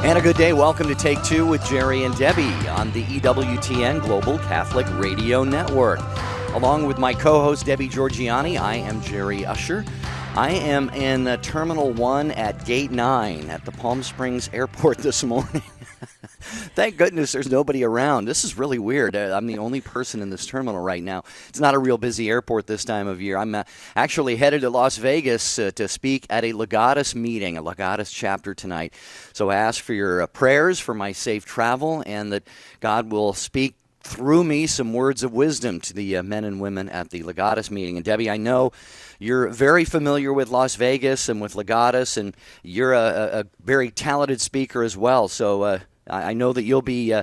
And a good day. Welcome to Take Two with Jerry and Debbie on the EWTN Global Catholic Radio Network. Along with my co-host Debbie Georgiani, I am Jerry Usher. I am in Terminal 1 at Gate 9 at the Palm Springs Airport this morning. Thank goodness there's nobody around. This is really weird. I'm the only person in this terminal right now. It's not a real busy airport this time of year. I'm actually headed to Las Vegas to speak at a Legatus meeting, a Legatus chapter tonight. So I ask for your prayers for my safe travel and that God will speak through me some words of wisdom to the men and women at the Legatus meeting. And Debbie, I know you're very familiar with Las Vegas and with Legatus, and you're a very talented speaker as well. So I know that you'll be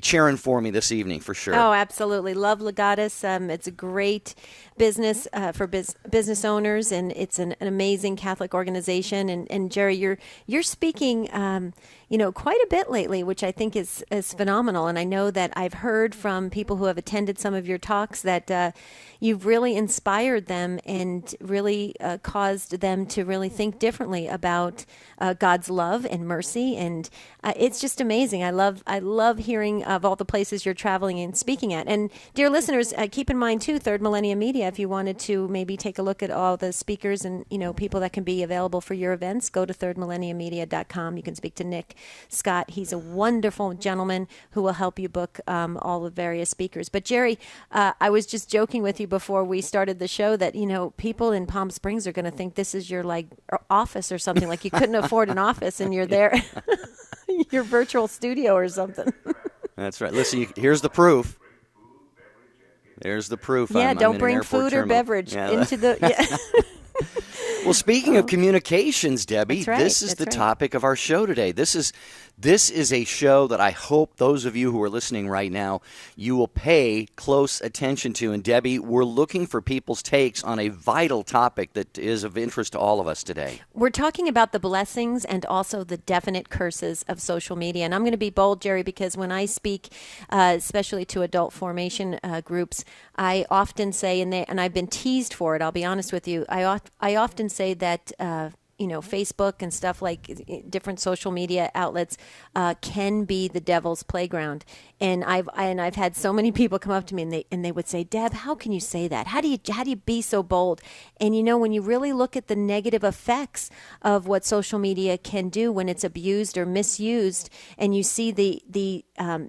cheering for me this evening for sure. Oh, absolutely. Love Legatus. It's a great business for business owners, and it's an amazing Catholic organization. And Jerry, you're speaking quite a bit lately, which I think is phenomenal. And I know that I've heard from people who have attended some of your talks that you've really inspired them and really caused them to really think differently about God's love and mercy. And it's just amazing. I love hearing of all the places you're traveling and speaking at. And dear listeners, keep in mind too, Third Millennium Media, if you wanted to maybe take a look at all the speakers and people that can be available for your events, go to thirdmillenniummedia.com. You can speak to Nick Scott. He's a wonderful gentleman who will help you book all the various speakers. But Jerry, I was just joking with you before we started the show that people in Palm Springs are going to think this is your office or something, like you couldn't afford an office and you're there, your virtual studio or something. That's right. Listen, here's the proof. There's the proof. Yeah, I'm don't in bring an airport food terminal. or beverage into the. Yeah. Well, speaking of communications, Debbie, That's right, this is the topic of our show today. This is a show that I hope those of you who are listening right now, you will pay close attention to. And Debbie, we're looking for people's takes on a vital topic that is of interest to all of us today. We're talking about the blessings and also the definite curses of social media. And I'm going to be bold, Jerry, because when I speak, especially to adult formation groups, I often say, and I've been teased for it, I'll be honest with you, I often say that Facebook and stuff like different social media outlets can be the devil's playground. And I've had so many people come up to me and they would say, Deb, how can you say that? How do you be so bold? And when you really look at the negative effects of what social media can do when it's abused or misused, and you see the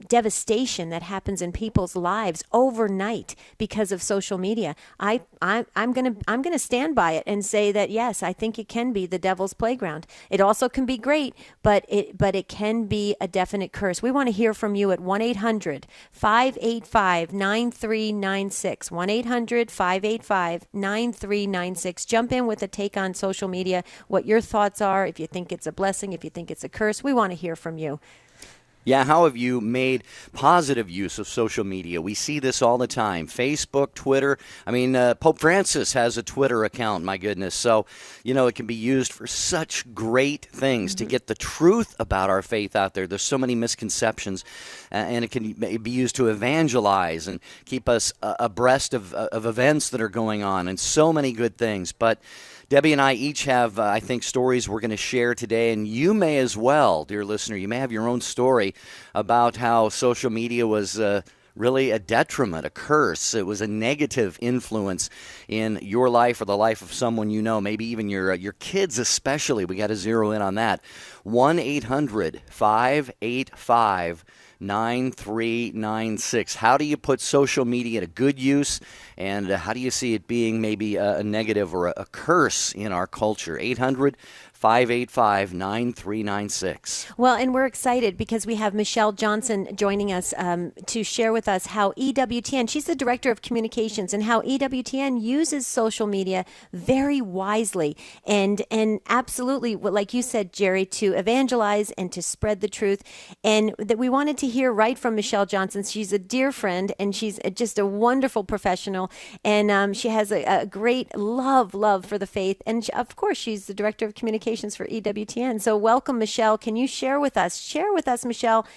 devastation that happens in people's lives overnight because of social media, I'm gonna stand by it and say that yes, I think it can be the devil's playground. It also can be great, but it can be a definite curse. We want to hear from you at 1-800-585-9396. 1-800-585-9396. Jump in with a take on social media, what your thoughts are, if you think it's a blessing, if you think it's a curse. We want to hear from you. Yeah, how have you made positive use of social media? We see this all the time. Facebook, Twitter. I mean, Pope Francis has a Twitter account, my goodness. So, it can be used for such great things to get the truth about our faith out there. There's so many misconceptions, and it can be used to evangelize and keep us abreast of events that are going on and so many good things. But Debbie and I each have, I think, stories we're going to share today, and you may as well, dear listener. You may have your own story about how social media was really a detriment, a curse. It was a negative influence in your life or the life of someone you know, maybe even your kids especially. We got to zero in on that. 1-800-585-9396. How do you put social media to good use, and how do you see it being maybe a negative or a curse in our culture? 800-585-9396. Well, and we're excited because we have Michelle Johnson joining us to share with us how EWTN, she's the Director of Communications, and how EWTN uses social media very wisely and absolutely, like you said, Jerry, to evangelize and to spread the truth. And that we wanted to hear right from Michelle Johnson. She's a dear friend, and she's just a wonderful professional, and she has a great love for the faith. And of course, she's the Director of Communications for EWTN. So welcome, Michelle. Can you share with us, Michelle,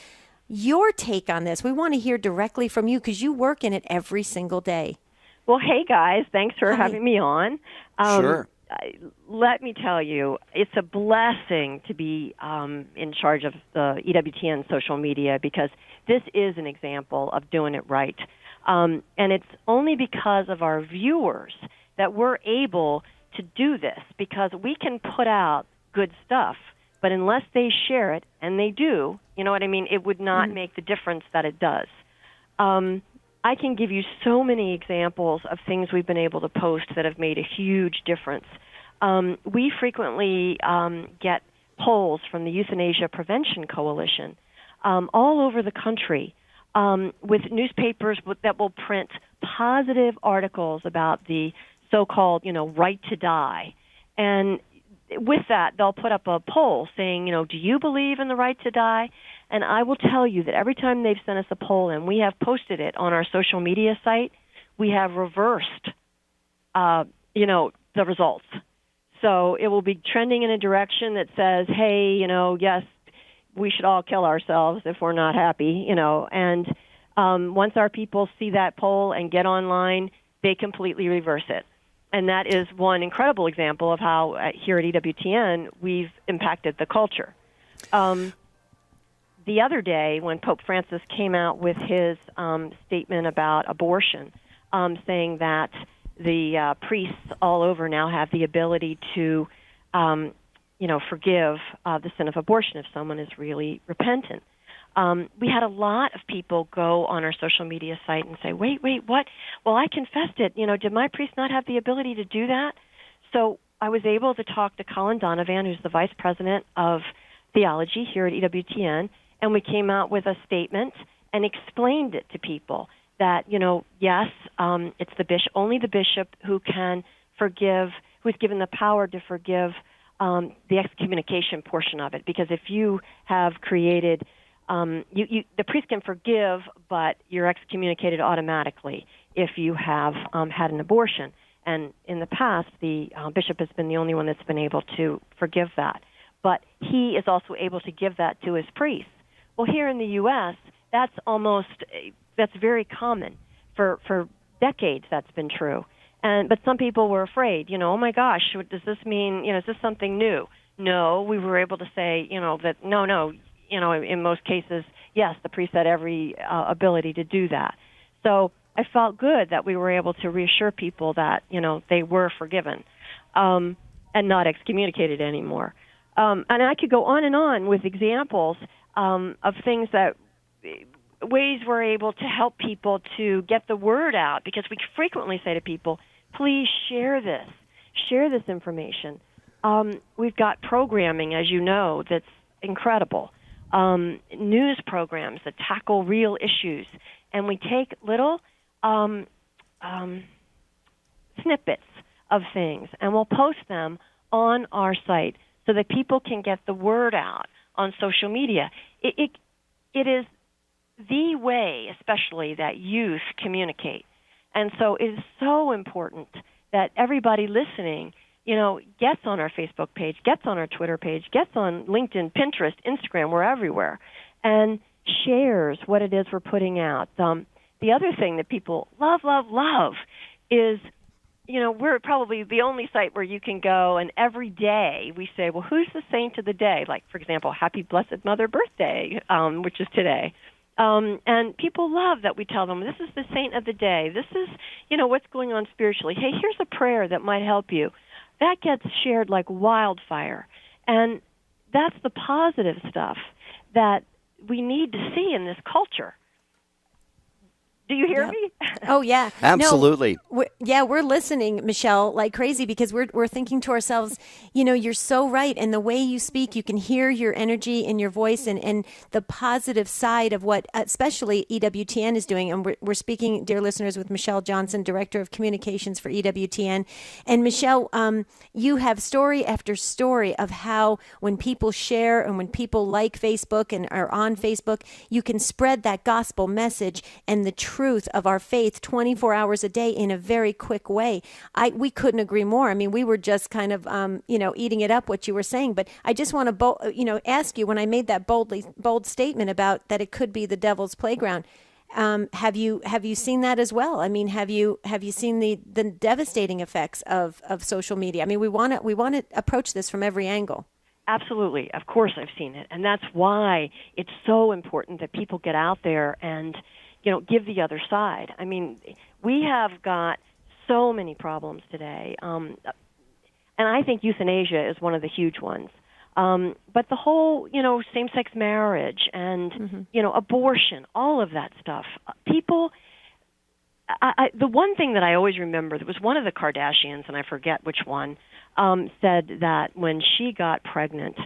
your take on this? We want to hear directly from you because you work in it every single day. Well, hey, guys. Thanks for having me on. Sure. let me tell you, it's a blessing to be in charge of the EWTN social media, because this is an example of doing it right. And it's only because of our viewers that we're able to do this, because we can put out good stuff, but unless they share it, and they do, you know what I mean, it would not make the difference that it does. I can give you so many examples of things we've been able to post that have made a huge difference. We frequently get polls from the Euthanasia Prevention Coalition all over the country with newspapers that will print positive articles about the so-called, right to die. And with that, they'll put up a poll saying, do you believe in the right to die? And I will tell you that every time they've sent us a poll and we have posted it on our social media site, we have reversed, the results. So it will be trending in a direction that says, hey, yes, we should all kill ourselves if we're not happy, And once our people see that poll and get online, they completely reverse it. And that is one incredible example of how here at EWTN we've impacted the culture. The other day when Pope Francis came out with his statement about abortion, saying that the priests all over now have the ability to, forgive the sin of abortion if someone is really repentant. We had a lot of people go on our social media site and say, wait, what? Well, I confessed it. Did my priest not have the ability to do that? So I was able to talk to Colin Donovan, who's the vice president of theology here at EWTN, and we came out with a statement and explained it to people that, yes, it's the bishop, only the bishop who can forgive, who's given the power to forgive the excommunication portion of it. Because if you have created the priest can forgive, but you're excommunicated automatically if you have had an abortion. And in the past, the bishop has been the only one that's been able to forgive that. But he is also able to give that to his priests. Well, here in the U.S., that's very common. For decades, that's been true. But some people were afraid, oh my gosh, does this mean, is this something new? No, we were able to say, that no, in most cases, yes, the priest had every ability to do that. So I felt good that we were able to reassure people that, they were forgiven and not excommunicated anymore. And I could go on and on with examples of things ways we're able to help people to get the word out, because we frequently say to people, please share this information. We've got programming, as you know, that's incredible. News programs that tackle real issues, and we take little snippets of things, and we'll post them on our site so that people can get the word out on social media. It is the way, especially, that youth communicate, and so it is so important that everybody listening, gets on our Facebook page, gets on our Twitter page, gets on LinkedIn, Pinterest, Instagram, we're everywhere, and shares what it is we're putting out. The other thing that people love is, we're probably the only site where you can go, and every day we say, well, who's the saint of the day? Like, for example, Happy Blessed Mother Birthday, which is today. And people love that we tell them, this is the saint of the day. This is, what's going on spiritually. Hey, here's a prayer that might help you. That gets shared like wildfire. And that's the positive stuff that we need to see in this culture. Do you hear me? Oh, yeah. Absolutely. No, we're listening, Michelle, like crazy, because we're thinking to ourselves, you're so right. And the way you speak, you can hear your energy in your voice and the positive side of what especially EWTN is doing. And we're speaking, dear listeners, with Michelle Johnson, Director of Communications for EWTN. And Michelle, you have story after story of how when people share and when people like Facebook and are on Facebook, you can spread that gospel message and the truth of our faith 24 hours a day in a very quick way. We couldn't agree more. I mean, we were just kind of, eating it up what you were saying. But I just want to, ask you, when I made that bold statement about that it could be the devil's playground, Have you seen that as well? I mean, have you seen the devastating effects of social media? I mean, we want to approach this from every angle. Absolutely. Of course I've seen it. And that's why it's so important that people get out there and, give the other side. I mean, we have got so many problems today. And I think euthanasia is one of the huge ones. But the whole, same-sex marriage and, abortion, all of that stuff. People, the one thing that I always remember, there was one of the Kardashians, and I forget which one, said that when she got pregnant,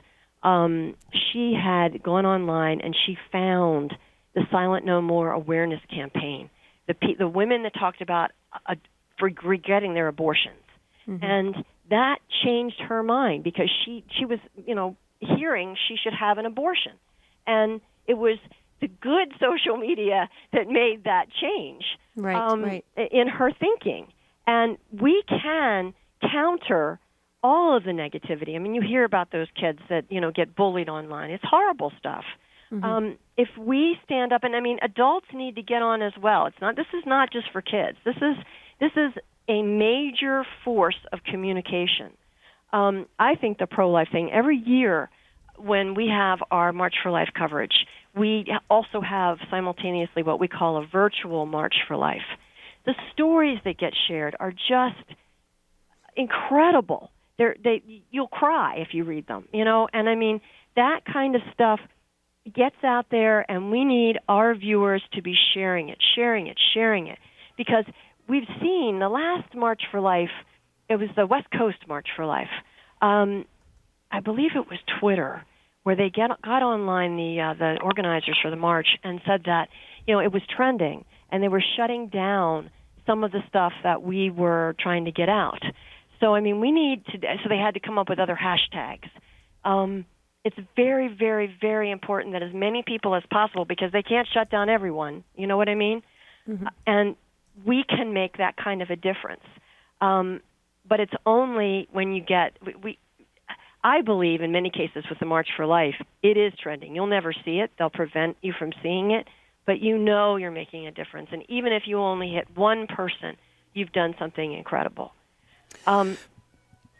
she had gone online and she found the Silent No More awareness campaign, the women that talked about regretting their abortions. Mm-hmm. And that changed her mind because she was, hearing she should have an abortion. And it was the good social media that made that change right. in her thinking. And we can counter all of the negativity. I mean, you hear about those kids that, get bullied online. It's horrible stuff. Mm-hmm. If we stand up, and I mean, adults need to get on as well. This is not just for kids. This is a major force of communication. I think the pro-life thing, every year when we have our March for Life coverage, we also have simultaneously what we call a virtual March for Life. The stories that get shared are just incredible. You'll cry if you read them, and I mean, that kind of stuff gets out there, and we need our viewers to be sharing it, because we've seen the last March for Life, it was the West Coast March for Life. I believe it was Twitter, where they got online, the organizers for the march, and said that, it was trending, and they were shutting down some of the stuff that we were trying to get out. So, I mean, so they had to come up with other hashtags. It's very, very, very important that as many people as possible, because they can't shut down everyone, you know what I mean? Mm-hmm. And we can make that kind of a difference. But it's only when you get, I believe in many cases with the March for Life, it is trending. You'll never see it. They'll prevent you from seeing it, but you're making a difference. And even if you only hit one person, you've done something incredible.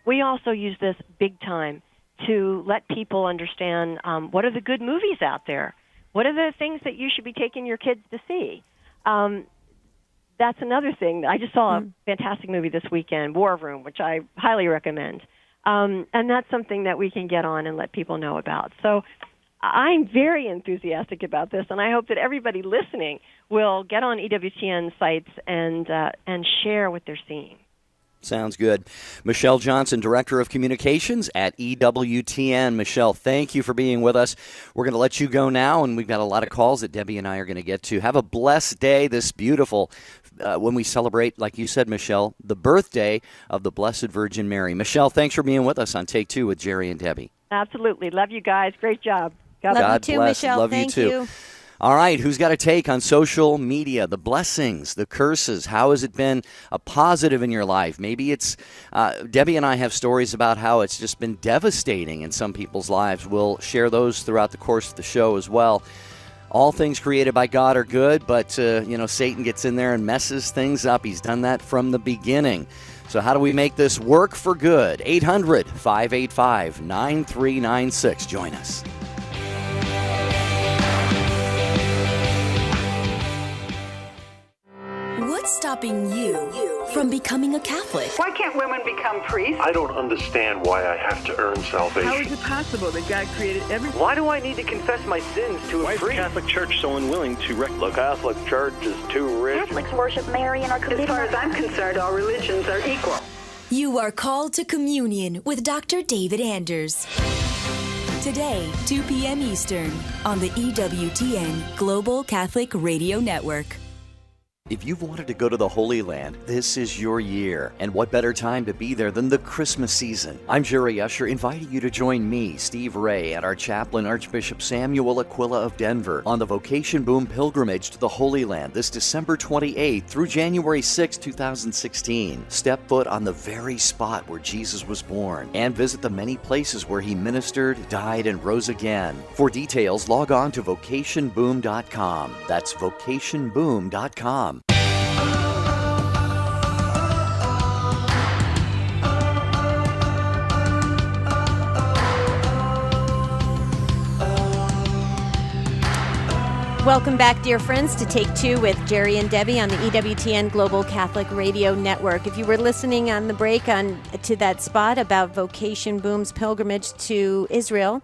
We also use this big time to let people understand what are the good movies out there. What are the things that you should be taking your kids to see? That's another thing. I just saw a fantastic movie this weekend, War Room, which I highly recommend. And that's something that we can get on and let people know about. So I'm very enthusiastic about this, and I hope that everybody listening will get on EWTN sites and share what they're seeing. Sounds good. Michelle Johnson, Director of Communications at EWTN. Michelle, thank you for being with us. We're going to let you go now, and we've got a lot of calls that Debbie and I are going to get to. Have a blessed day, this beautiful, when we celebrate, like you said, Michelle, the birthday of the Blessed Virgin Mary. Michelle, thanks for being with us on Take Two with Jerry and Debbie. Absolutely. Love you guys. Great job. God God love you too, bless. Michelle. Love Thank you too. you. All right, who's got a take on social media, the blessings, the curses? How has it been a positive in your life? Maybe it's, Debbie and I have stories about how it's just been devastating in some people's lives. We'll share those throughout the course of the show as well. All things created by God are good, but, Satan gets in there and messes things up. He's done that from the beginning. So how do we make this work for good? 800-585-9396. Join us. What's stopping you from becoming a Catholic? Why can't women become priests? I don't understand why I have to earn salvation. How is it possible that God created everything? Why do I need to confess my sins to a priest? Why is the Catholic Church so unwilling to The Catholic Church is too rich. Catholics worship Mary and are committed. As far as I'm concerned, all religions are equal. You are called to communion with Dr. David Anders. Today, 2 p.m. Eastern, on the EWTN Global Catholic Radio Network. If you've wanted to go to the Holy Land, this is your year. And what better time to be there than the Christmas season? I'm Jerry Usher, inviting you to join me, Steve Ray, and our chaplain, Archbishop Samuel Aquila of Denver, on the Vocation Boom Pilgrimage to the Holy Land this December 28th through January 6, 2016. Step foot on the very spot where Jesus was born and visit the many places where he ministered, died, and rose again. For details, log on to vocationboom.com. That's vocationboom.com. Welcome back, dear friends, to Take Two with Jerry and Debbie on the EWTN Global Catholic Radio Network. If you were listening on the break to that spot about Vocation Boom's pilgrimage to Israel,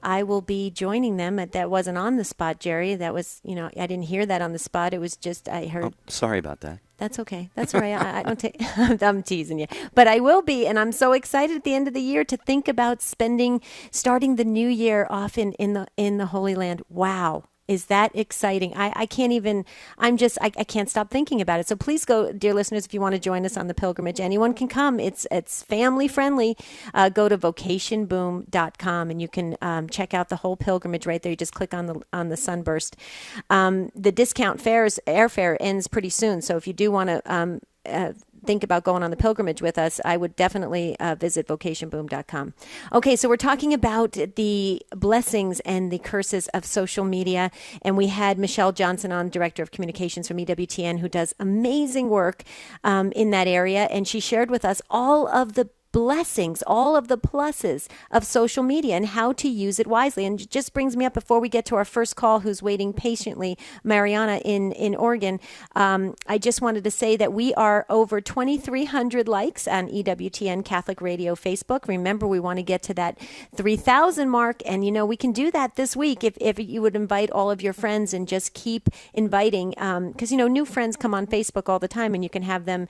I will be joining them. That wasn't on the spot, Jerry. That was, I didn't hear that on the spot. It was just, I heard. Oh, sorry about that. That's okay. That's all right. I don't take. I'm teasing you, but I will be, and I'm so excited at the end of the year to think about starting the new year off in the Holy Land. Wow. Is that exciting? I can't even, I can't stop thinking about it. So please go, dear listeners, if you want to join us on the pilgrimage, anyone can come. It's family friendly. Go to vocationboom.com and you can check out the whole pilgrimage right there. You just click on the sunburst. The discount airfare ends pretty soon. So if you do want to think about going on the pilgrimage with us, I would definitely visit vocationboom.com. Okay, so we're talking about the blessings and the curses of social media, and we had Michelle Johnson on, Director of Communications from EWTN, who does amazing work in that area, and she shared with us all of the blessings, all of the pluses of social media and how to use it wisely. And it just brings me up, before we get to our first call, who's waiting patiently, Mariana in Oregon, I just wanted to say that we are over 2,300 likes on EWTN Catholic Radio Facebook. Remember, we want to get to that 3,000 mark, and we can do that this week if you would invite all of your friends and just keep inviting, because new friends come on Facebook all the time, and you can have them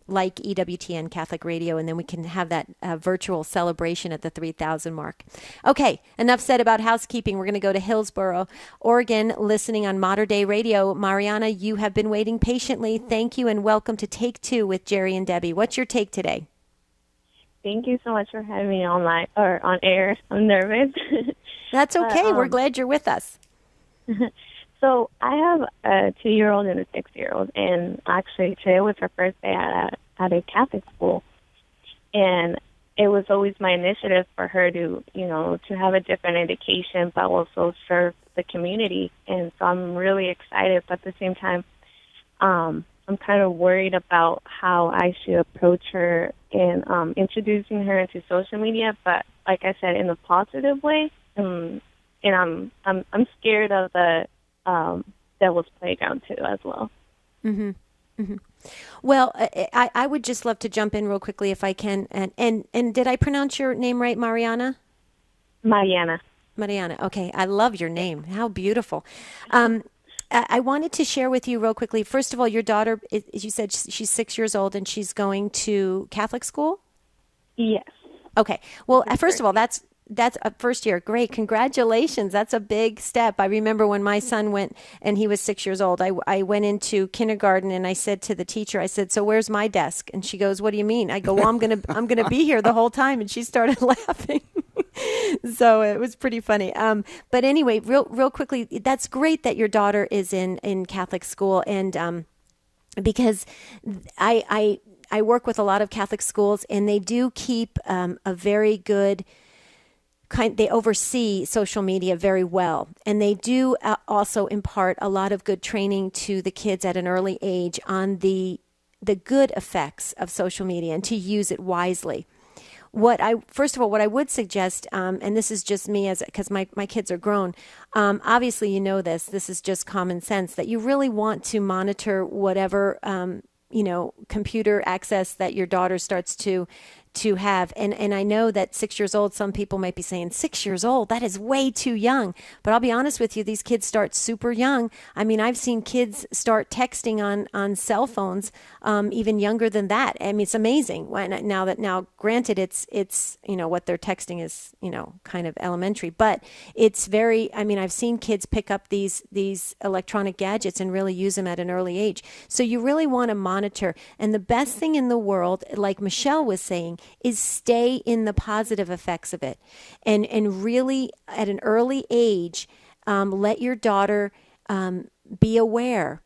like EWTN Catholic Radio, and then we can have that virtual celebration at the 3,000 mark. Okay, enough said about housekeeping. We're going to go to Hillsboro, Oregon, listening on Mater Day Radio. Mariana, you have been waiting patiently. Thank you, and welcome to Take Two with Jerry and Debbie. What's your take today? Thank you so much for having me online or on air. I'm nervous. That's okay. We're glad you're with us. So I have a 2-year-old and a 6-year-old, and actually today was her first day at a Catholic school. And it was always my initiative for her to, to have a different education, but also serve the community. And so I'm really excited, but at the same time, I'm kind of worried about how I should approach her in introducing her into social media, but like I said, in a positive way. And I'm scared of the devil's playground too, as well. Mm-hmm. Mm-hmm. Well, I would just love to jump in real quickly if I can. And did I pronounce your name right, Mariana? Mariana. Okay. I love your name. How beautiful. I wanted to share with you real quickly. First of all, your daughter, as you said, she's 6 years old and she's going to Catholic school? Yes. Okay. Well, first of all, that's a first year. Great. Congratulations. That's a big step. I remember when my son went and he was 6 years old, I went into kindergarten and I said to the teacher, so where's my desk? And she goes, what do you mean? I go, well, I'm going to be here the whole time. And she started laughing. So it was pretty funny. But anyway, real quickly, that's great that your daughter is in Catholic school. And because I work with a lot of Catholic schools, and they do keep a very good they oversee social media very well, and they do also impart a lot of good training to the kids at an early age on the good effects of social media and to use it wisely. First of all, what I would suggest, and this is just me because my kids are grown, obviously this is just common sense, that you really want to monitor whatever computer access that your daughter starts to to have. And I know that 6 years old, some people might be saying 6 years old, that is way too young. But I'll be honest with you, these kids start super young. I mean, I've seen kids start texting on cell phones even younger than that. I mean, it's amazing. Now, granted, it's what they're texting is kind of elementary, but it's very. I mean, I've seen kids pick up these electronic gadgets and really use them at an early age. So you really want to monitor. And the best thing in the world, like Michelle was saying, is stay in the positive effects of it, and really at an early age, let your daughter be aware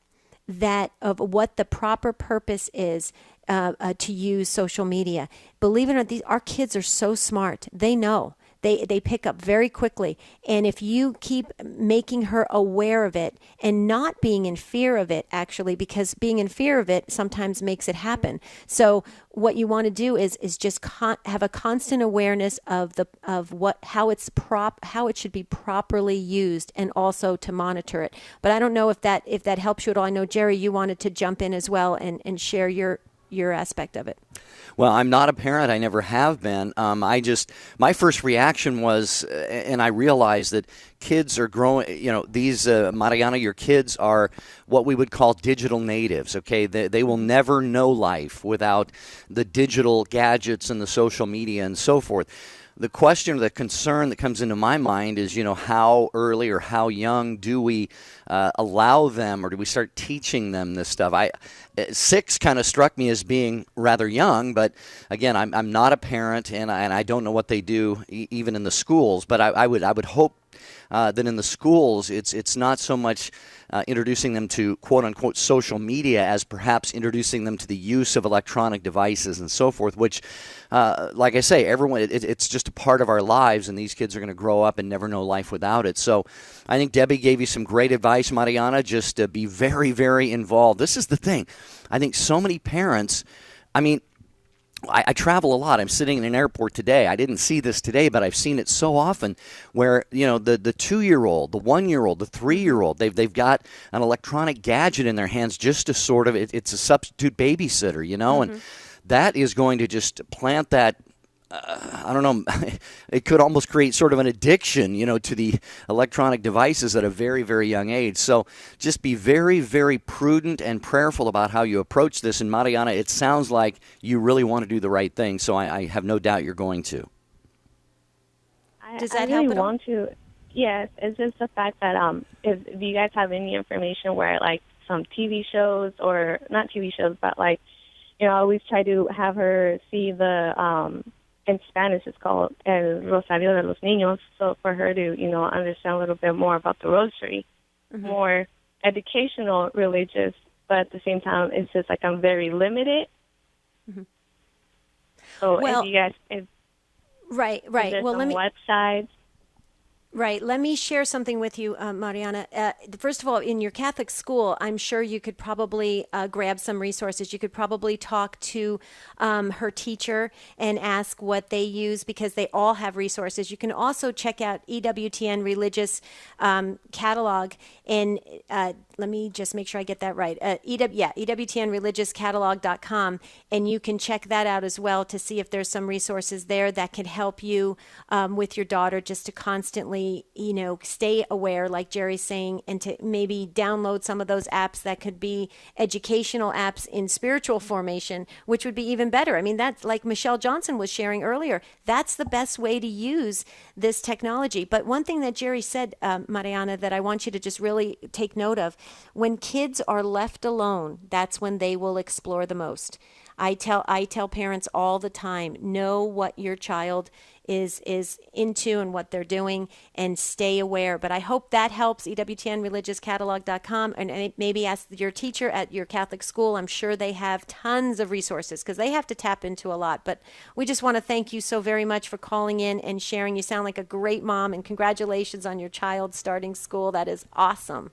that of what the proper purpose is to use social media. Believe it or not, our kids are so smart. They know. They pick up very quickly. And if you keep making her aware of it and not being in fear of it, actually, because being in fear of it sometimes makes it happen. So what you want to do is just have a constant awareness of how it should be properly used, and also to monitor it. But I don't know if that helps you at all. I know, Jerry, you wanted to jump in as well and share your aspect of it. Well, I'm not a parent. I never have been. My first reaction was, and I realized that kids are growing, Mariana, your kids are what we would call digital natives, okay? They will never know life without the digital gadgets and the social media and so forth. The question, the concern that comes into my mind is, how early or how young do we allow them, or do we start teaching them this stuff? 6 kind of struck me as being rather young, but again, I'm not a parent, and I don't know what they do even in the schools. But I would hope that in the schools, it's not so much introducing them to quote-unquote social media as perhaps introducing them to the use of electronic devices and so forth, which, like I say, it's just a part of our lives, and these kids are going to grow up and never know life without it. So I think Debbie gave you some great advice, Mariana, just to be very, very involved. This is the thing. I think so many parents, I travel a lot. I'm sitting in an airport today. I didn't see this today, but I've seen it so often where, the 2-year-old, the 1-year-old, the 3-year-old, they've got an electronic gadget in their hands just to sort of, it's a substitute babysitter, and that is going to just plant that, I don't know, it could almost create sort of an addiction, to the electronic devices at a very, very young age. So just be very, very prudent and prayerful about how you approach this. And Mariana, it sounds like you really want to do the right thing, so I have no doubt you're going to. Does that I help really at all? want to. Yes, it's just the fact that if you guys have any information where, like, some TV shows, or not TV shows, but like, I always try to have her see the in Spanish, it's called El Rosario de los Niños, so for her to, understand a little bit more about the rosary, more educational, religious, but at the same time, it's just like I'm very limited. So Well, if you guys, right. there's Well, some websites. Right. Let me share something with you, Mariana. First of all, in your Catholic school, I'm sure you could probably grab some resources. You could probably talk to her teacher and ask what they use, because they all have resources. You can also check out EWTN Religious Catalog, and let me just make sure I get that right. EWTNReligiousCatalog.com, and you can check that out as well to see if there's some resources there that can help you with your daughter, just to constantly, stay aware, like Jerry's saying, and to maybe download some of those apps that could be educational apps in spiritual formation, which would be even better. I mean, that's like Michelle Johnson was sharing earlier. That's the best way to use this technology. But one thing that Jerry said, Mariana, that I want you to just really take note of: when kids are left alone, that's when they will explore the most. I tell parents all the time, know what your child is into and what they're doing, and stay aware. But I hope that helps. EWTNReligiousCatalog.com, and maybe ask your teacher at your Catholic school. I'm sure they have tons of resources, because they have to tap into a lot. But we just want to thank you so very much for calling in and sharing. You sound like a great mom, and congratulations on your child starting school. That is awesome.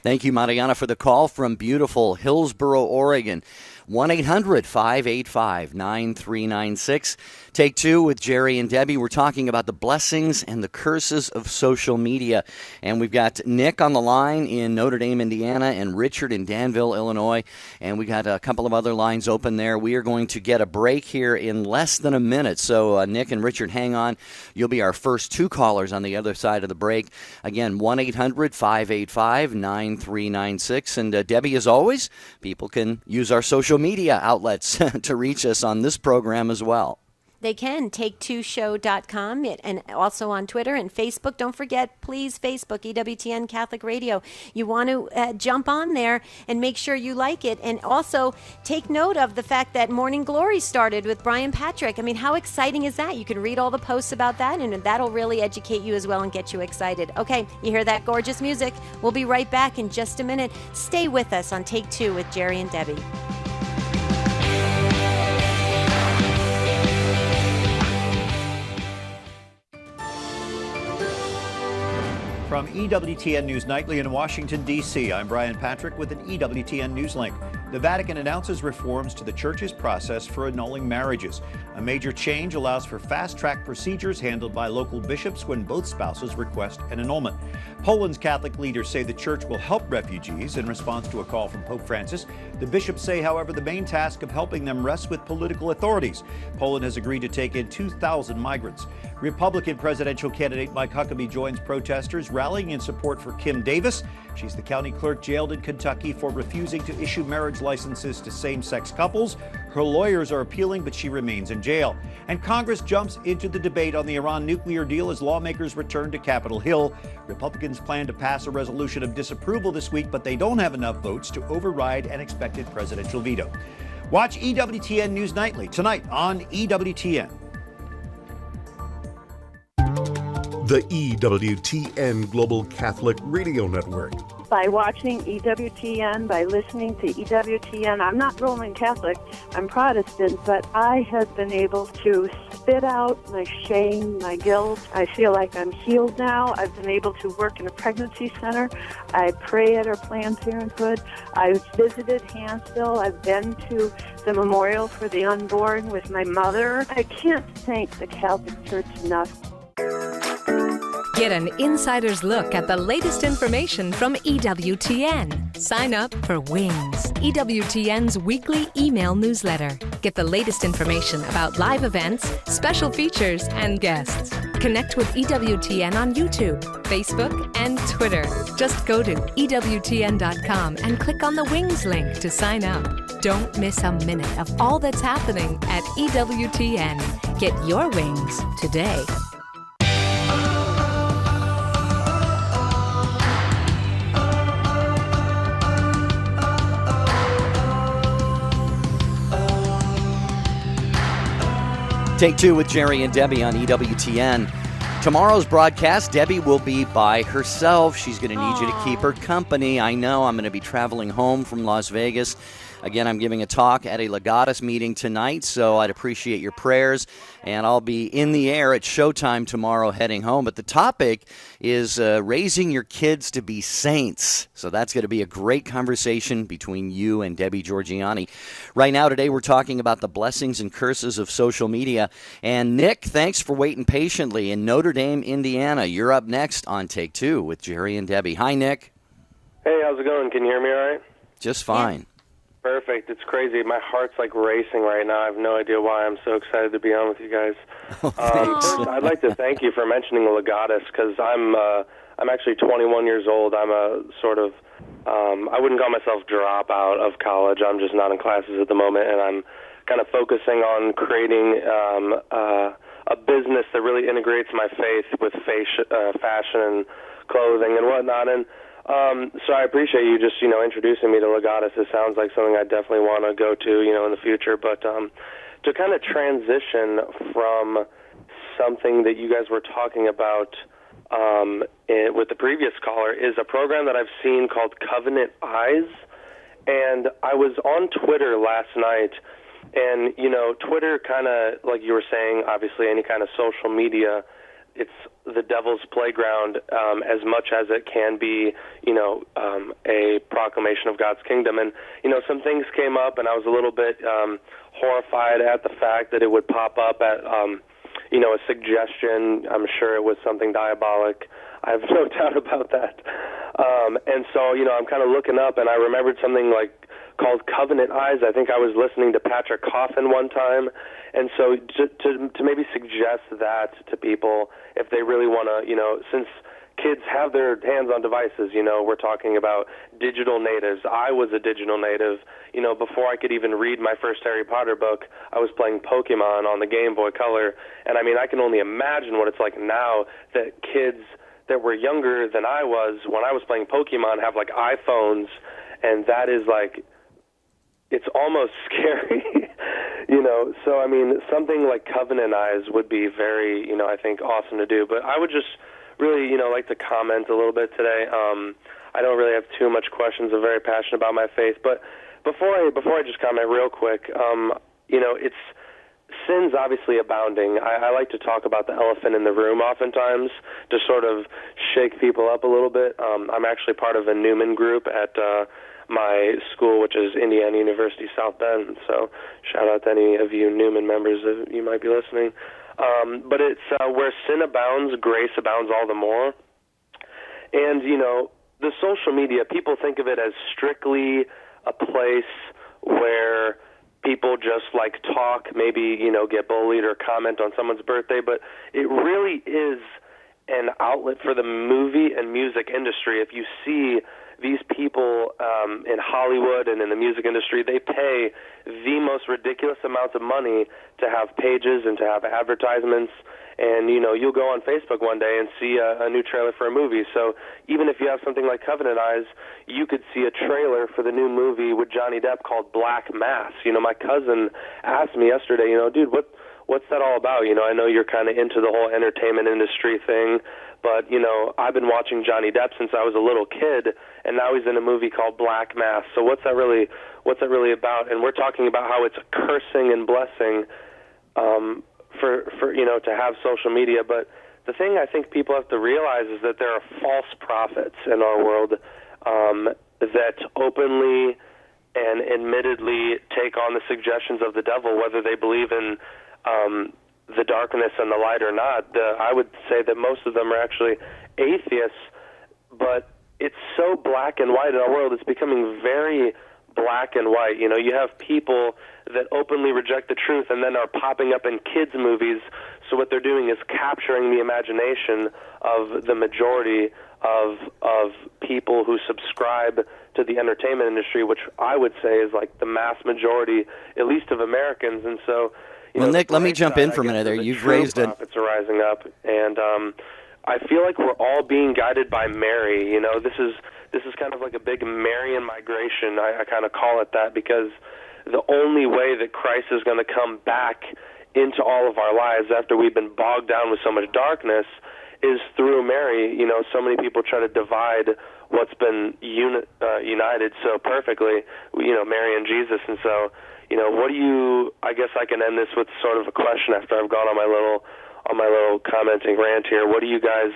Thank you, Mariana, for the call from beautiful Hillsboro, Oregon. 1-800-585-9396. Take two with Jerry and Debbie. We're talking about the blessings and the curses of social media. And we've got Nick on the line in Notre Dame, Indiana, and Richard in Danville, Illinois. And we got a couple of other lines open there. We are going to get a break here in less than a minute. So Nick and Richard, hang on. You'll be our first two callers on the other side of the break. Again, 1-800-585-9396. And Debbie, as always, people can use our social media outlets to reach us on this program as well. They can, take2show.com, and also on Twitter and Facebook. Don't forget, please, Facebook, EWTN Catholic Radio. You want to jump on there and make sure you like it. And also take note of the fact that Morning Glory started with Brian Patrick. I mean, how exciting is that? You can read all the posts about that, and that'll really educate you as well and get you excited. Okay, you hear that gorgeous music? We'll be right back in just a minute. Stay with us on Take Two with Jerry and Debbie. From EWTN News Nightly in Washington, D.C., I'm Brian Patrick with an EWTN News Link. The Vatican announces reforms to the Church's process for annulling marriages. A major change allows for fast-track procedures handled by local bishops when both spouses request an annulment. Poland's Catholic leaders say the Church will help refugees in response to a call from Pope Francis. The bishops say, however, the main task of helping them rests with political authorities. Poland has agreed to take in 2,000 migrants. Republican presidential candidate Mike Huckabee joins protesters rallying in support for Kim Davis. She's the county clerk jailed in Kentucky for refusing to issue marriage licenses to same-sex couples. Her lawyers are appealing, but she remains in jail. And Congress jumps into the debate on the Iran nuclear deal as lawmakers return to Capitol Hill. Republicans plan to pass a resolution of disapproval this week, but they don't have enough votes to override an expected presidential veto. Watch EWTN News Nightly tonight on EWTN. The EWTN Global Catholic Radio Network. By watching EWTN, by listening to EWTN, I'm not Roman Catholic, I'm Protestant, but I have been able to spit out my shame, my guilt. I feel like I'm healed now. I've been able to work in a pregnancy center. I pray at our Planned Parenthood. I've visited Hansville. I've been to the Memorial for the Unborn with my mother. I can't thank the Catholic Church enough. Get an insider's look at the latest information from EWTN. Sign up for Wings, EWTN's weekly email newsletter. Get the latest information about live events, special features, and guests. Connect with EWTN on YouTube, Facebook, and Twitter. Just go to EWTN.com and click on the Wings link to sign up. Don't miss a minute of all that's happening at EWTN. Get your wings today. Take Two with Jerry and Debbie on EWTN. Tomorrow's broadcast, Debbie will be by herself. She's going to need you to keep her company. I know I'm going to be traveling home from Las Vegas. Again, I'm giving a talk at a Legatus meeting tonight, so I'd appreciate your prayers. And I'll be in the air at Showtime tomorrow heading home. But the topic is raising your kids to be saints. So that's going to be a great conversation between you and Debbie Georgianni. Right now, today, we're talking about the blessings and curses of social media. And Nick, thanks for waiting patiently in Notre Dame, Indiana. You're up next on Take Two with Jerry and Debbie. Hi, Nick. Hey, how's it going? Can you hear me all right? Just fine. Yeah. Perfect. It's crazy. My heart's like racing right now. I have no idea why. I'm so excited to be on with you guys. First, I'd like to thank you for mentioning Legatus because I'm actually 21 years old. I'm a sort of I wouldn't call myself dropout of college. I'm just not in classes at the moment, and I'm kind of focusing on creating a business that really integrates my faith with fashion and clothing and whatnot. And so I appreciate you just, introducing me to Legatus. It sounds like something I definitely want to go to, in the future. But to kind of transition from something that you guys were talking about with the previous caller is a program that I've seen called Covenant Eyes. And I was on Twitter last night, and, Twitter kind of, like you were saying, obviously any kind of social media, it's the devil's playground as much as it can be, a proclamation of God's kingdom. And, some things came up, and I was a little bit horrified at the fact that it would pop up at, a suggestion. I'm sure it was something diabolic. I have no doubt about that. And so, I'm kind of looking up, and I remembered something called Covenant Eyes. I think I was listening to Patrick Coffin one time. And so to maybe suggest that to people, if they really want to, since kids have their hands on devices, we're talking about digital natives. I was a digital native. Before I could even read my first Harry Potter book, I was playing Pokemon on the Game Boy Color. And, I can only imagine what it's like now that kids that were younger than I was when I was playing Pokemon have, iPhones, and that is, it's almost scary. So, something like Covenant Eyes would be very, I think, awesome to do. But I would just really, like to comment a little bit today. I don't really have too much questions. I'm very passionate about my faith. But before I just comment real quick, it's sin's obviously abounding. I like to talk about the elephant in the room oftentimes to sort of shake people up a little bit. I'm actually part of a Newman group at my school, which is Indiana University South Bend. So shout out to any of you Newman members that you might be listening. But it's where sin abounds, grace abounds all the more. And, the social media, people think of it as strictly a place where people just talk, maybe, get bullied or comment on someone's birthday, but it really is an outlet for the movie and music industry. If you see these people in Hollywood and in the music industry, they pay the most ridiculous amounts of money to have pages and to have advertisements. And, you'll go on Facebook one day and see a new trailer for a movie. So even if you have something like Covenant Eyes, you could see a trailer for the new movie with Johnny Depp called Black Mass. My cousin asked me yesterday, dude, what's that all about? I know you're kind of into the whole entertainment industry thing, but, I've been watching Johnny Depp since I was a little kid, and now he's in a movie called Black Mass. So what's that really about? And we're talking about how it's a cursing and blessing for to have social media. But the thing I think people have to realize is that there are false prophets in our world that openly and admittedly take on the suggestions of the devil, whether they believe in the darkness and the light or not. I would say that most of them are actually atheists, but it's so black and white in our world. It's becoming very black and white. You have people that openly reject the truth and then are popping up in kids' movies. So what they're doing is capturing the imagination of the majority of people who subscribe to the entertainment industry, which I would say is the mass majority, at least of Americans. And so, well, Nick, let me jump in for a minute there. You've raised it. Prophets are rising up, and I feel like we're all being guided by Mary. This is kind of like a big Marian migration. I kind of call it that, because the only way that Christ is going to come back into all of our lives after we've been bogged down with so much darkness is through Mary. So many people try to divide what's been united so perfectly, Mary and Jesus. And so, I guess I can end this with sort of a question after I've gone on my little commenting rant here. What do you guys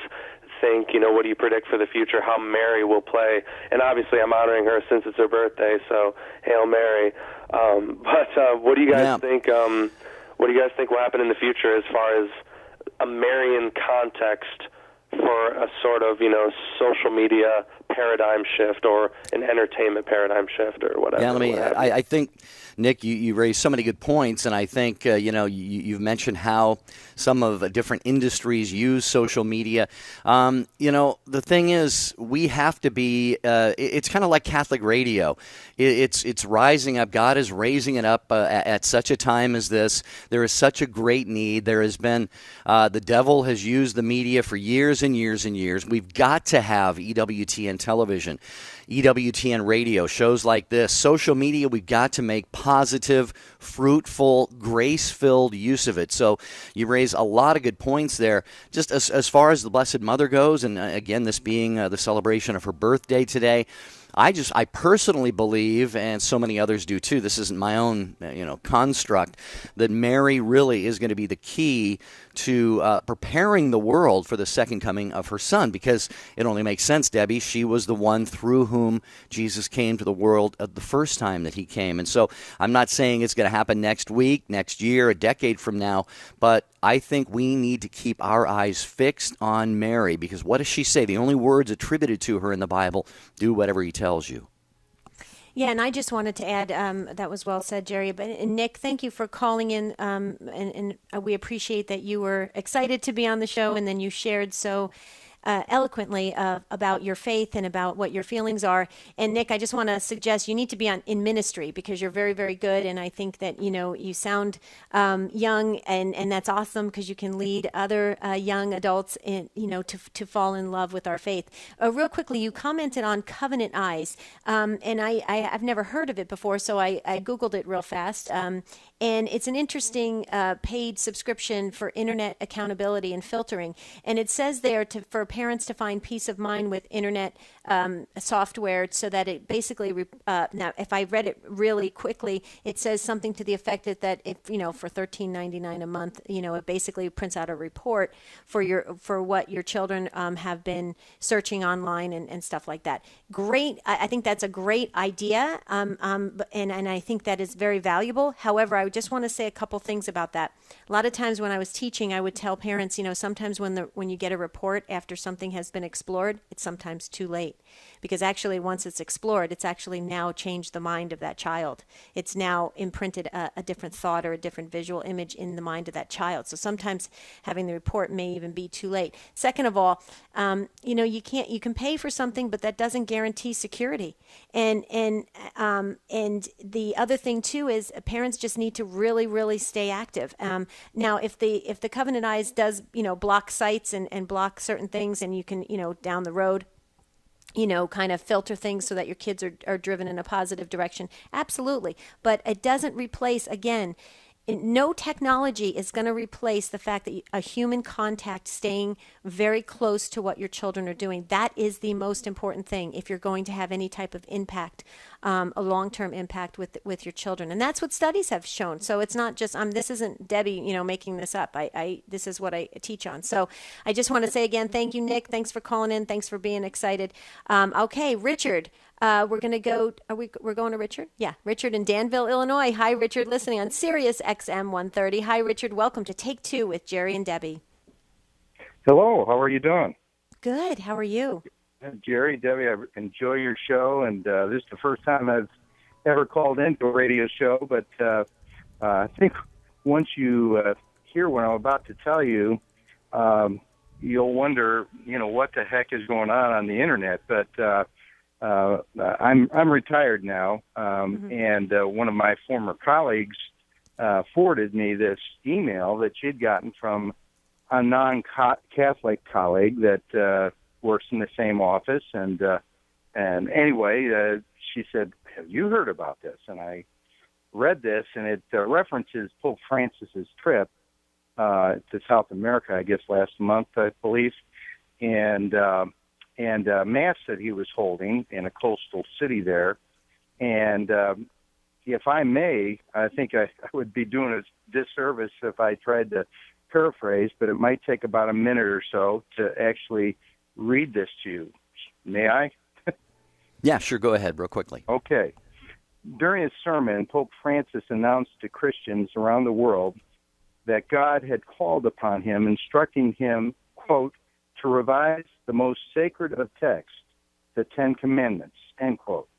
think, what do you predict for the future, how Mary will play? And obviously I'm honoring her since it's her birthday, so Hail Mary. But what do you guys think? What do you guys think will happen in the future as far as a Marian context for a sort of, social media paradigm shift or an entertainment paradigm shift or whatever? Yeah, I think, Nick, you raised so many good points, and I think, you've mentioned how some of different industries use social media. The thing is, we have to be, it's kind of like Catholic radio. It's rising up. God is raising it up at such a time as this. There is such a great need. There has been, the devil has used the media for years and years and years. We've got to have EWTN television, EWTN radio, shows like this. Social media, we've got to make positive, fruitful, grace-filled use of it. So you raise a lot of good points there. Just as far as the Blessed Mother goes, and again, this being the celebration of her birthday today, I personally believe, and so many others do too, this isn't my own construct, that Mary really is going to be the key to preparing the world for the second coming of her son, because it only makes sense, Debbie. She was the one through whom Jesus came to the world the first time that he came. And so I'm not saying it's going to happen next week, next year, a decade from now, but I think we need to keep our eyes fixed on Mary, because what does she say? The only words attributed to her in the Bible, do whatever he tells you. Yeah, and I just wanted to add, that was well said, Jerry. But Nick, thank you for calling in, and we appreciate that you were excited to be on the show, and then you shared so eloquently about your faith and about what your feelings are. And Nick, I just want to suggest you need to be in ministry, because you're very, very good. And I think that, you sound young, and that's awesome, because you can lead other young adults to fall in love with our faith. Real quickly, you commented on Covenant Eyes, and I've never heard of it before, so I Googled it real fast. And it's an interesting paid subscription for internet accountability and filtering. And it says there for parents to find peace of mind with internet software, so that it basically, now if I read it really quickly, it says something to the effect that if, for $13.99 a month, it basically prints out a report for what your children have been searching online and stuff like that. Great. I think that's a great idea. And I think that is very valuable. However, I just want to say a couple things about that. A lot of times when I was teaching, I would tell parents, sometimes when you get a report after something has been explored, it's sometimes too late, because actually once it's explored, it's actually now changed the mind of that child. It's now imprinted a different thought or a different visual image in the mind of that child. So sometimes having the report may even be too late. Second of all, you can pay for something, but that doesn't guarantee security. And the other thing too is parents just need to really, really stay active. Now, if the Covenant Eyes does, block sites and block certain things, and you can, down the road, kind of filter things so that your kids are driven in a positive direction, absolutely. But it doesn't replace, again, no technology is going to replace the fact that a human contact, staying very close to what your children are doing. That is the most important thing if you're going to have any type of impact, a long-term impact with your children. And that's what studies have shown. So it's not just, this isn't Debbie, making this up. This is what I teach on. So I just want to say again, thank you, Nick. Thanks for calling in. Thanks for being excited. Okay, Richard. We're going to go, we're going to Richard? Yeah, Richard in Danville, Illinois. Hi, Richard, listening on Sirius XM 130. Hi, Richard. Welcome to Take Two with Jerry and Debbie. Hello, how are you doing? Good. How are you? Jerry, Debbie, I enjoy your show, and this is the first time I've ever called into a radio show, but I think once you hear what I'm about to tell you, you'll wonder, what the heck is going on the internet, but I'm retired now, and one of my former colleagues forwarded me this email that she'd gotten from a non-Catholic colleague that works in the same office, and anyway, she said, "Have you heard about this?" And I read this, and it references Pope Francis's trip to South America, I guess last month, I believe, and Mass that he was holding in a coastal city there. And if I may, I think I would be doing a disservice if I tried to paraphrase, but it might take about a minute or so to actually read this to you. May I? Yeah, sure. Go ahead real quickly. Okay. During his sermon, Pope Francis announced to Christians around the world that God had called upon him, instructing him, quote, to revise the most sacred of texts, the Ten Commandments, end quote.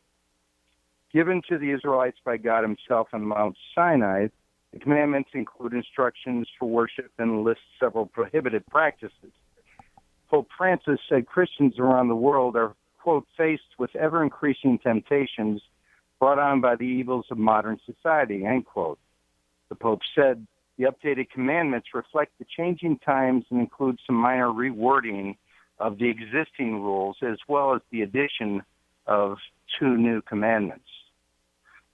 Given to the Israelites by God himself on Mount Sinai, the commandments include instructions for worship and list several prohibited practices. Pope Francis said Christians around the world are, quote, faced with ever-increasing temptations brought on by the evils of modern society, end quote. The Pope said the updated commandments reflect the changing times and include some minor rewording of the existing rules, as well as the addition of 2 new commandments.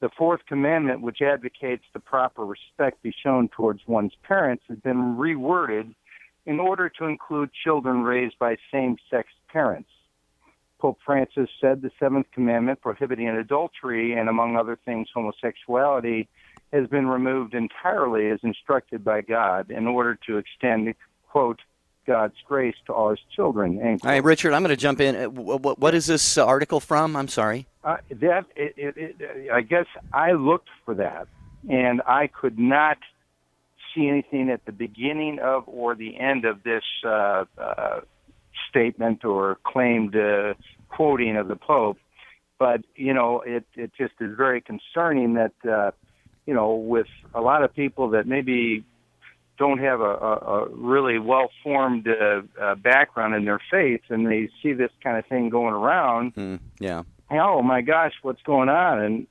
The 4th commandment, which advocates the proper respect be shown towards one's parents, has been reworded in order to include children raised by same-sex parents. Pope Francis said the seventh commandment prohibiting adultery and, among other things, homosexuality has been removed entirely as instructed by God in order to extend, quote, God's grace to all his children. End quote. All right, Richard, I'm going to jump in. What is this article from? I'm sorry. I guess I looked for that, and I could not see anything at the beginning of or the end of this statement or claimed quoting of the Pope. But, it just is very concerning that, with a lot of people that maybe don't have a really well-formed background in their faith, and they see this kind of thing going around. Oh, my gosh, what's going on? And,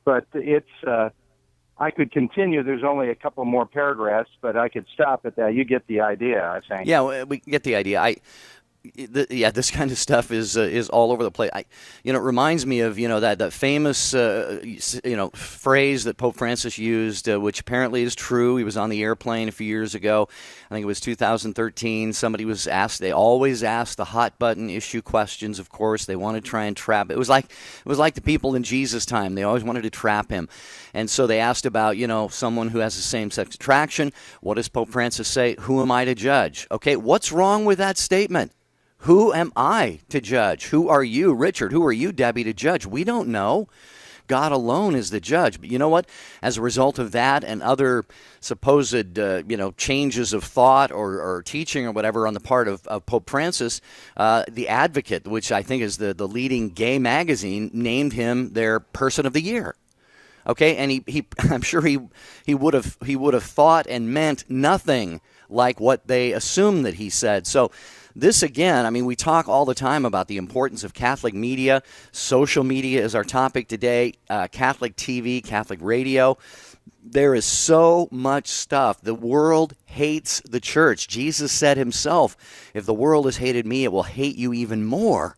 but it's, I could continue. There's only a couple more paragraphs, but I could stop at that. You get the idea, I think. Yeah, we get the idea. This kind of stuff is all over the place. It reminds me of that famous phrase that Pope Francis used, which apparently is true. He was on the airplane a few years ago. I think it was 2013. Somebody was asked. They always ask the hot button issue questions. Of course, they want to try and trap. It was like the people in Jesus' time. They always wanted to trap him, and so they asked about someone who has the same-sex attraction. What does Pope Francis say? Who am I to judge? Okay, what's wrong with that statement? Who am I to judge? Who are you, Richard? Who are you, Debbie, to judge? We don't know. God alone is the judge. But you know what? As a result of that and other supposed, changes of thought or teaching or whatever on the part of Pope Francis, The Advocate, which I think is the leading gay magazine, named him their Person of the Year. Okay, and he I'm sure he would have thought and meant nothing like what they assumed that he said. So this, again, we talk all the time about the importance of Catholic media. Social media is our topic today. Catholic TV, Catholic radio. There is so much stuff. The world hates the church. Jesus said himself, if the world has hated me, it will hate you even more.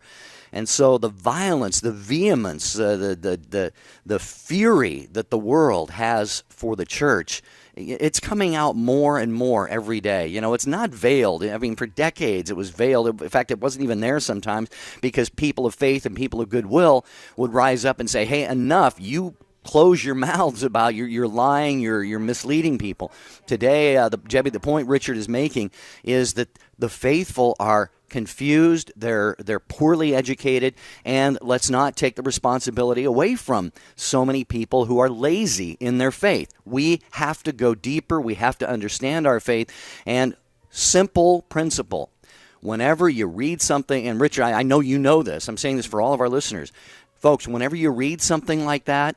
And so the violence, the vehemence, the fury that the world has for the church, it's coming out more and more every day. It's not veiled. For decades it was veiled. In fact, it wasn't even there sometimes because people of faith and people of goodwill would rise up and say, hey, enough. You close your mouths about you're lying, you're misleading people. Today, the point Richard is making is that the faithful are confused, they're poorly educated, and let's not take the responsibility away from so many people who are lazy in their faith. We have to go deeper, we have to understand our faith, and simple principle. Whenever you read something, and Richard, I know you know this, I'm saying this for all of our listeners, folks, whenever you read something like that,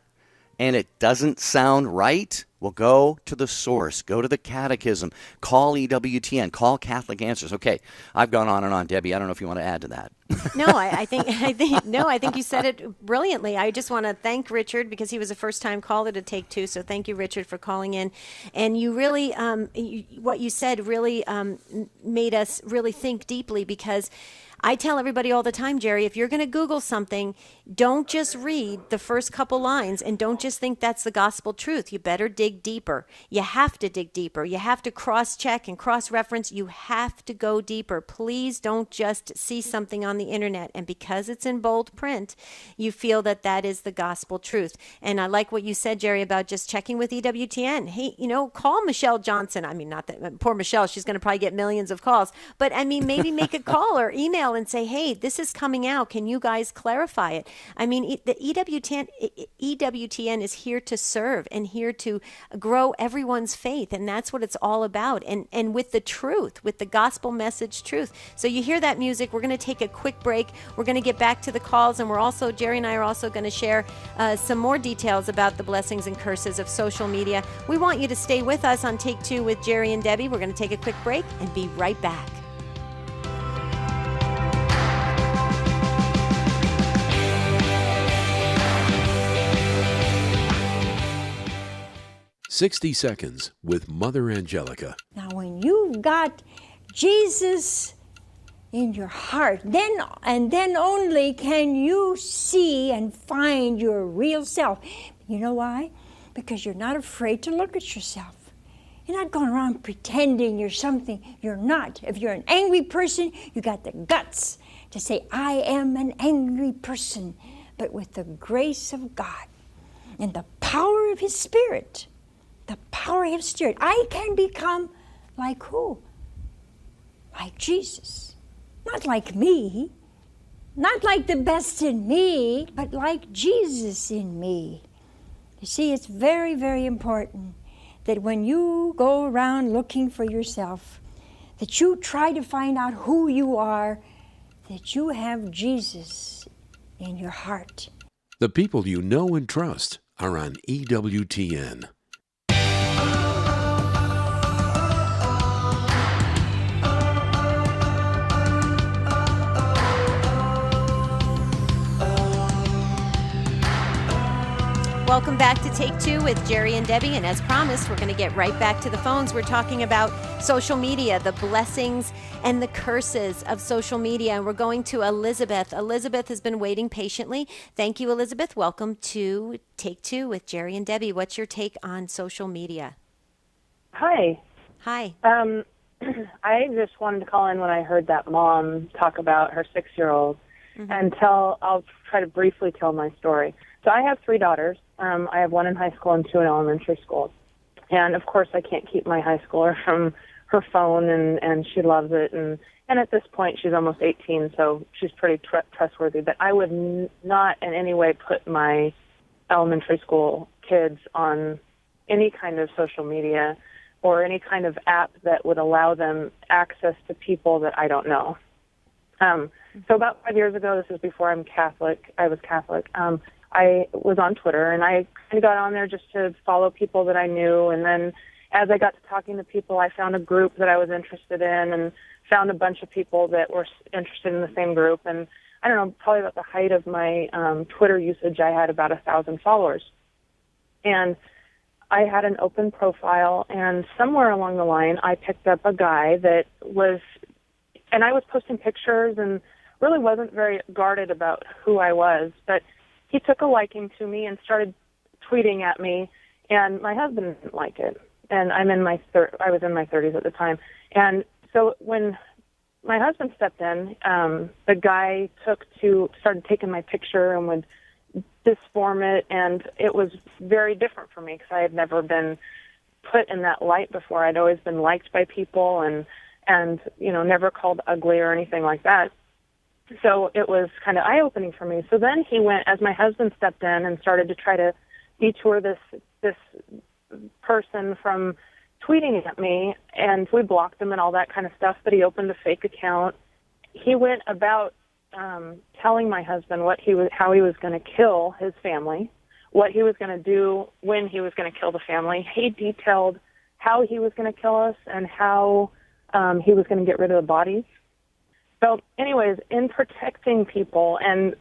and it doesn't sound right, well, go to the source. Go to the catechism. Call EWTN. Call Catholic Answers. Okay, I've gone on and on, Debbie. I don't know if you want to add to that. No, I think you said it brilliantly. I just want to thank Richard because he was a first-time caller to Take Two. So thank you, Richard, for calling in. And you really, what you said really made us really think deeply because I tell everybody all the time, Jerry, if you're going to Google something, don't just read the first couple lines and don't just think that's the gospel truth. You better dig deeper. You have to dig deeper. You have to cross-check and cross-reference. You have to go deeper. Please don't just see something on the internet and because it's in bold print, you feel that that is the gospel truth. And I like what you said, Jerry, about just checking with EWTN. Hey, call Michelle Johnson. Not that poor Michelle, she's going to probably get millions of calls, but maybe make a call or email and say, hey, this is coming out. Can you guys clarify it? The EWTN is here to serve and here to grow everyone's faith. And that's what it's all about. And with the truth, with the gospel message truth. So you hear that music. We're going to take a quick break. We're going to get back to the calls. And Jerry and I are also going to share some more details about the blessings and curses of social media. We want you to stay with us on Take Two with Jerry and Debbie. We're going to take a quick break and be right back. "60 Seconds with Mother Angelica." Now, when you've got Jesus in your heart, then only can you see and find your real self. You know why? Because you're not afraid to look at yourself. You're not going around pretending you're something you're not. If you're an angry person, you got the guts to say, I am an angry person, but with the grace of God and the power of His Spirit, I can become like who? Like Jesus. Not like me, not like the best in me, but like Jesus in me. You see, it's very, very important that when you go around looking for yourself, that you try to find out who you are, that you have Jesus in your heart. The people you know and trust are on EWTN. Welcome back to Take Two with Jerry and Debbie. And as promised, we're going to get right back to the phones. We're talking about social media, the blessings and the curses of social media. And we're going to Elizabeth. Elizabeth has been waiting patiently. Thank you, Elizabeth. Welcome to Take Two with Jerry and Debbie. What's your take on social media? Hi. Hi. I just wanted to call in when I heard that mom talk about her 6-year-old and I'll try to briefly tell my story. So I have 3 daughters. I have 1 in high school and 2 in elementary school. And, of course, I can't keep my high schooler from her phone, and she loves it. And at this point, she's almost 18, so she's pretty trustworthy. But I would not in any way put my elementary school kids on any kind of social media or any kind of app that would allow them access to people that I don't know. So about 5 years ago, this was before I was Catholic, I was on Twitter, and I kind of got on there just to follow people that I knew. And then as I got to talking to people, I found a group that I was interested in and found a bunch of people that were interested in the same group. And I don't know, probably about the height of my Twitter usage, I had about 1,000 followers. And I had an open profile, and somewhere along the line, I picked up a guy that was, and I was posting pictures and really wasn't very guarded about who I was, but he took a liking to me and started tweeting at me, and my husband didn't like it. And I was in my 30s at the time. And so when my husband stepped in, the guy started taking my picture and would disform it, and it was very different for me because I had never been put in that light before. I'd always been liked by people and never called ugly or anything like that. So it was kind of eye-opening for me. So then he went, as my husband stepped in and started to try to detour this person from tweeting at me, and we blocked him and all that kind of stuff, but he opened a fake account. He went about telling my husband how he was going to kill his family, what he was going to do when he was going to kill the family. He detailed how he was going to kill us and how he was going to get rid of the bodies. So anyways, in protecting people, and,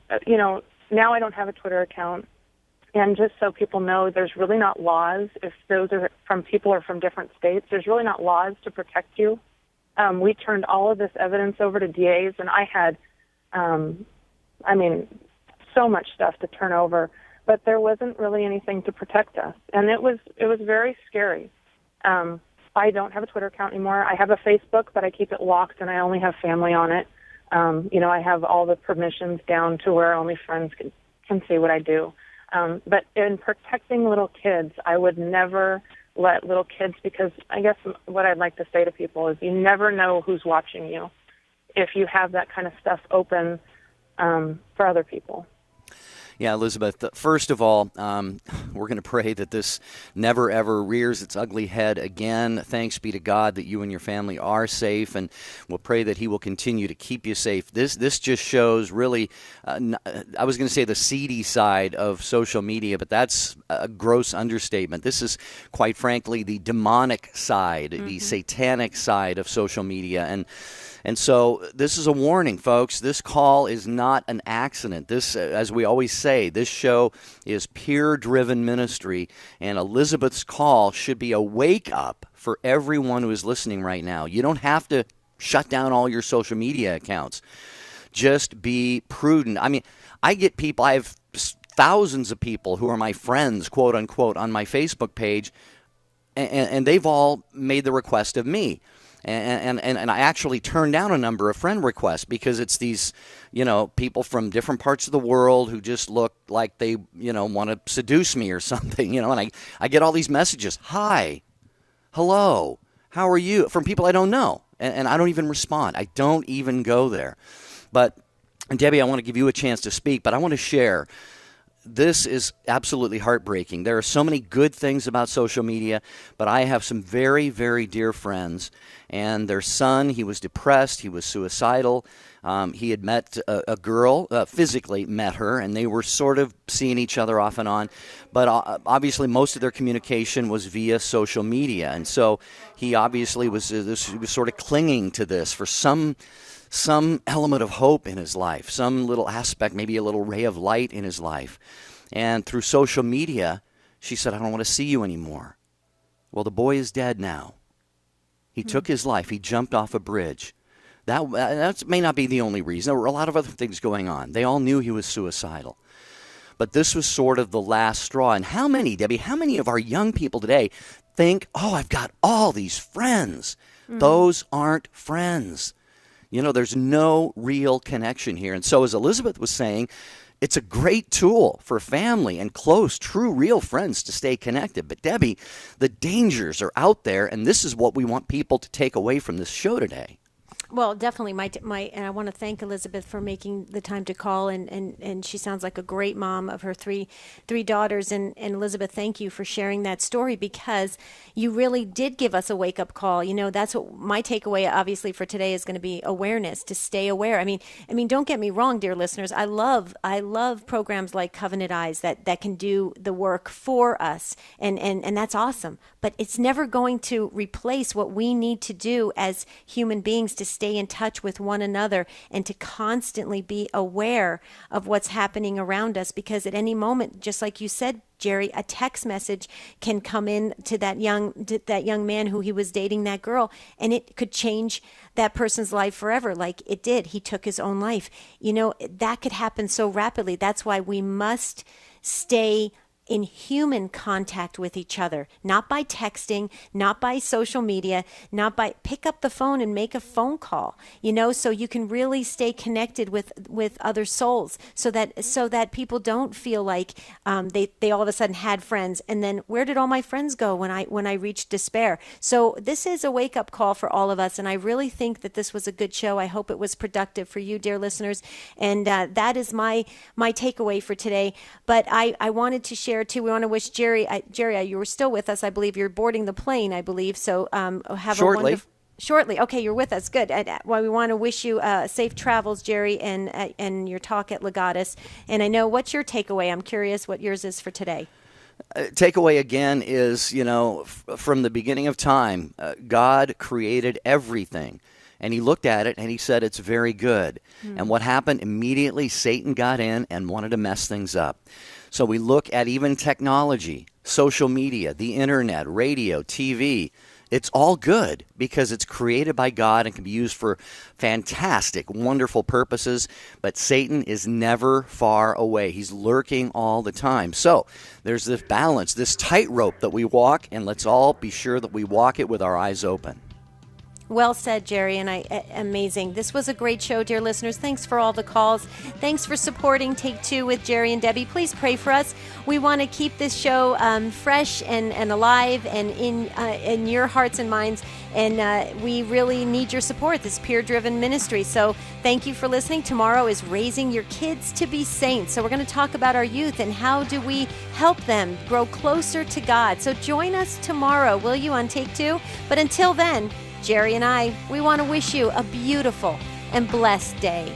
now I don't have a Twitter account, and just so people know, there's really not laws. If those are from people or from different states, there's really not laws to protect you. We turned all of this evidence over to DAs, and I had, so much stuff to turn over, but there wasn't really anything to protect us, and it was very scary. I don't have a Twitter account anymore. I have a Facebook, but I keep it locked, and I only have family on it. I have all the permissions down to where only friends can see what I do. But in protecting little kids, I would never let little kids, because I guess what I'd like to say to people is you never know who's watching you if you have that kind of stuff open for other people. Yeah, Elizabeth, first of all, we're going to pray that this never, ever rears its ugly head again. Thanks be to God that you and your family are safe, and we'll pray that He will continue to keep you safe. This just shows really, I was going to say the seedy side of social media, but that's a gross understatement. This is, quite frankly, the demonic side, the satanic side of social media. And so this is a warning, folks. This call is not an accident. This, as we always say, this show is peer-driven ministry, and Elizabeth's call should be a wake-up for everyone who is listening right now. You don't have to shut down all your social media accounts. Just be prudent. I mean, I have thousands of people who are my friends, quote-unquote, on my Facebook page, and they've all made the request of me. And I actually turned down a number of friend requests because it's these, people from different parts of the world who just look like they, want to seduce me or something, and I get all these messages. Hi, hello, how are you? From people I don't know. And I don't even respond. I don't even go there. But, Debbie, I want to give you a chance to speak, but I want to share. This is absolutely heartbreaking. There are so many good things about social media, but I have some very, very dear friends, and their son, he was depressed, he was suicidal. He had met a girl, physically met her, and they were sort of seeing each other off and on. But obviously most of their communication was via social media. And so he obviously was sort of clinging to this for some element of hope in his life, some little aspect, maybe a little ray of light in his life. And through social media, she said, I don't want to see you anymore. Well, the boy is dead now. He took his life. He jumped off a bridge. That may not be the only reason. There were a lot of other things going on. They all knew he was suicidal. But this was sort of the last straw. And how many, Debbie, how many of our young people today think, oh, I've got all these friends. Those aren't friends. There's no real connection here. And so as Elizabeth was saying, it's a great tool for family and close, true, real friends to stay connected. But Debbie, the dangers are out there, and this is what we want people to take away from this show today. Well, definitely. And I want to thank Elizabeth for making the time to call. And she sounds like a great mom of her three daughters. And Elizabeth, thank you for sharing that story, because you really did give us a wake up call. That's what my takeaway, obviously, for today is going to be awareness, to stay aware. I mean, don't get me wrong, dear listeners. I love programs like Covenant Eyes that can do the work for us. And that's awesome. But it's never going to replace what we need to do as human beings to stay in touch with one another and to constantly be aware of what's happening around us, because at any moment, just like you said, Jerry, a text message can come in to that young man who he was dating, that girl, and it could change that person's life forever, like it did. He took his own life. That could happen so rapidly. That's why we must stay in human contact with each other, not by texting, not by social media, not by pick up the phone and make a phone call, so you can really stay connected with other souls, so that people don't feel like they all of a sudden had friends, and then where did all my friends go when I reached despair? So this is a wake up call for all of us, and I really think that this was a good show. I hope it was productive for you, dear listeners, and that is my takeaway for today. But I wanted to share too. We want to wish Jerry, you were still with us. I believe you're boarding the plane, I believe. So have shortly. a wonderful... Shortly. Okay, you're with us. Good. Well, we want to wish you safe travels, Jerry, and your talk at Legatus. And I know, what's your takeaway? I'm curious what yours is for today. Takeaway again is, from the beginning of time, God created everything. And he looked at it and he said, it's very good. And what happened? Immediately, Satan got in and wanted to mess things up. So we look at even technology, social media, the internet, radio, TV. It's all good because it's created by God and can be used for fantastic, wonderful purposes. But Satan is never far away. He's lurking all the time. So there's this balance, this tightrope that we walk, and let's all be sure that we walk it with our eyes open. Well said, Jerry, and amazing. This was a great show, dear listeners. Thanks for all the calls. Thanks for supporting Take Two with Jerry and Debbie. Please pray for us. We want to keep this show fresh and alive and in your hearts and minds, and we really need your support, this peer-driven ministry. So thank you for listening. Tomorrow is Raising Your Kids to Be Saints. So we're going to talk about our youth and how do we help them grow closer to God. So join us tomorrow, will you, on Take Two? But until then, Jerry and we want to wish you a beautiful and blessed day.